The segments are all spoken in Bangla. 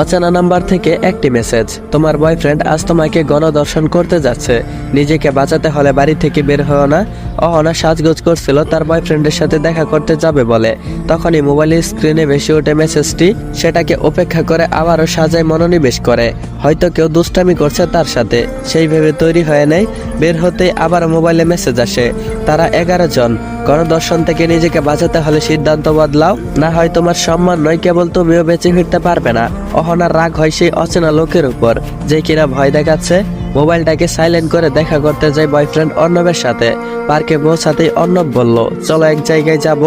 অচেনা নাম্বার থেকে একটি মেসেজ। তোমার বয়ফ্রেন্ড আজ তোমাকে গণধর্ষণ করতে যাচ্ছে, নিজেকে বাঁচাতে হলে বাড়ি থেকে বের হও না। অহনা সাজগোজ করছিল তার বয়ফ্রেন্ডের সাথে দেখা করতে যাবে বলে। তখনই মোবাইলের স্ক্রিনে ভেসে ওঠে মেসেজটি। সেটাকে উপেক্ষা করে আবারও সাজায় মনোনিবেশ করে, হয়তো কেউ দুষ্টামি করছে তার সাথে। সেই ভেবে তৈরি হয়ে নেয়। বের হতেই আবার মোবাইলে মেসেজ আসে, তারা 11 জন। গণধর্ষণ থেকে নিজেকে বাঁচাতে হলে সিদ্ধান্ত বদলাও, না হয় তোমার সম্মান নয়, কেবল তুমিও বেঁচে ফিরতে পারবে না। অহনার রাগ হয় সেই অচেনা লোকের উপর, যে কিনা ভয় দেখাচ্ছে। মোবাইলটাকে সাইলেন্ট করে দেখা করতে যায় বয়ফ্রেন্ড অর্ণবের সাথে। পার্কে পৌঁছাতেই অর্ণব বলল, চলো এক জায়গায় যাব।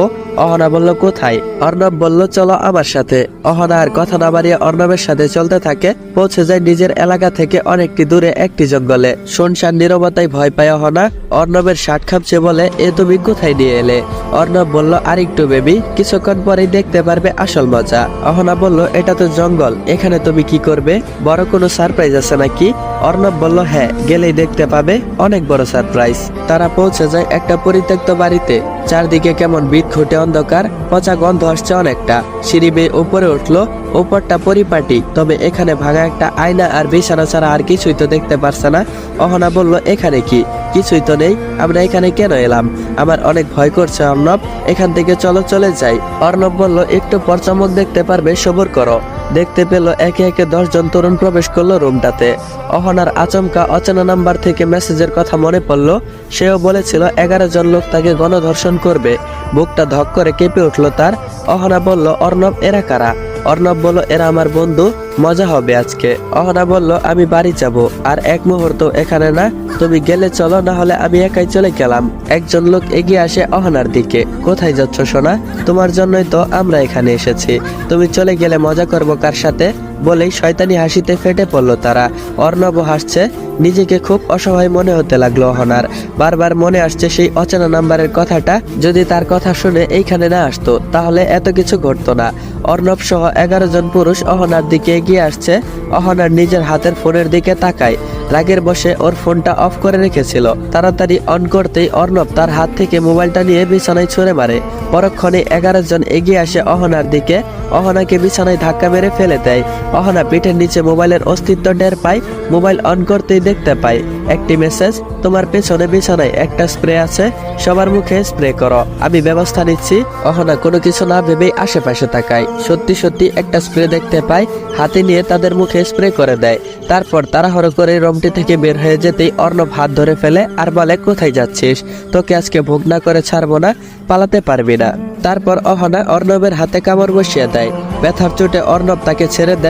অহনা বলল, কোথায়? অর্ণব বলল, চলো আমার সাথে। অহনা আর কথা না বাড়িয়ে অর্ণবের সাথে চলতে থাকে। পৌঁছে যায় নিজের এলাকা থেকে অনেকটি দূরে একটি জঙ্গলে। শুনশান নীরবতায় ভয় পায় অহনা। অর্ণবের শার্ট খামছে বলে, এ তুমি কোথায় নিয়ে এলে? অর্ণব বলল, আরেকটু বেবি, কিছুক্ষণ পরেই দেখতে পারবে আসল মজা। অহনা বলল, এটা তো জঙ্গল, এখানে তুমি কি করবে? বড় কোনো সারপ্রাইজ আছে নাকি? অর্ণব বলল, হ্যাঁ, গেলেই দেখতে পাবে অনেক বড় সারপ্রাইজ। তারা পৌঁছে যায় একটা পরিত্যক্ত বাড়িতে। চারদিকে কেমন বিদঘুটে অন্ধকার, পচা গন্ধ আসছে অনেকটা। সিঁড়ি বেয়ে উপরে উঠলো। উপরটা পরিপাটি, তবে এখানে ভাঙা একটা আয়না আর বিছানা ছাড়া আর কিছুই তো দেখতে পারছে না। অহনা বলল, এখানে কি? কিছুই তো নেই, আমরা এখানে কেন এলাম? আমার অনেক ভয় করছে অর্ণব, এখান থেকে চলো চলে যাই। অর্ণব বলল, একটু পর চমক দেখতে পারবে, সবর করো। দেখতে পেল একে একে 10 জন তরুণ প্রবেশ করলো রুমটাতে। অহনার আচমকা অচেনা নাম্বার থেকে মেসেজের কথা মনে পড়লো। সেও বলেছিল 11 জন লোক তাকে গণধর্ষণ করবে। বুকটা ধক করে কেঁপে উঠলো তার। অহনা বলল, অর্ণব, এরা কারা? অর্ণব বলল, এরা আমার বন্ধু, মজা হবে আজকে। অহনা বলল, আমি বাড়ি যাব, আর এক মুহূর্ত এখানে না। তুমি গেলে চলো, না হলে আমি একাই চলে গেলাম। একজন লোক এগিয়ে আসে অহনার দিকে। কোথায় যাচ্ছ সোনা? তোমার জন্যই তো আমরা এখানে এসেছি, তুমি চলে গেলে মজা করবো কার সাথে? বলেই শয়তানি হাসিতে ফেটে পড়লো তারা। অর্ণব হাসছে। নিজেকে খুব অসহায় মনে হতে লাগলো অহনার। বারবার মনে আসছে সেই অচেনা নাম্বারের কথাটা। যদি তার কথা শুনে এইখানে না আসতো, তাহলে এত কিছু ঘটতো না। অর্ণব সহ 11 জন পুরুষ অহনার দিকে এগিয়ে আসছে। অহনার নিজের হাতের ফোনের দিকে তাকায়। রাগের বসে ওর ফোনটা অফ করে রেখেছিল। তাড়াতাড়ি অন করতেই অর্ণব তার হাত থেকে মোবাইলটা নিয়ে বিছানায় ছুঁড়ে মারে। পরক্ষণে 11 জন এগিয়ে আসে অহনার দিকে। অহনাকে বিছানায় ধাক্কা মেরে ফেলে দেয়। অহনা পিঠের নিচে মোবাইলের অস্তিত্ব টের পায়। মোবাইল অন করতেই দেখতে পায় একটি মেসেজ, তোমার পেছনে বিছানায় একটা স্প্রে আছে, সবার মুখে স্প্রে করো, আমি ব্যবস্থা নিচ্ছি। অহনা কোনো কিছু না ভেবেই আশেপাশে তাকায়। সত্যি সত্যি একটা স্প্রে দেখতে পায়। হাতে নিয়ে তাদের মুখে স্প্রে করে দেয়। তারপর তাড়াহুড়ো করে রুমটি থেকে বের হয়ে যেতেই অর্ণব হাত ধরে ফেলে আর বলে, কোথায় যাচ্ছিস? তোকে আজকে ভোগ না করে ছাড়বো না, পালাতে পারবি না। তারপর অহনা অর্ণবের হাতে কামড় বসিয়ে দেয়। ব্যথার চোটে অর্ণব তাকে ছেড়ে দেয়।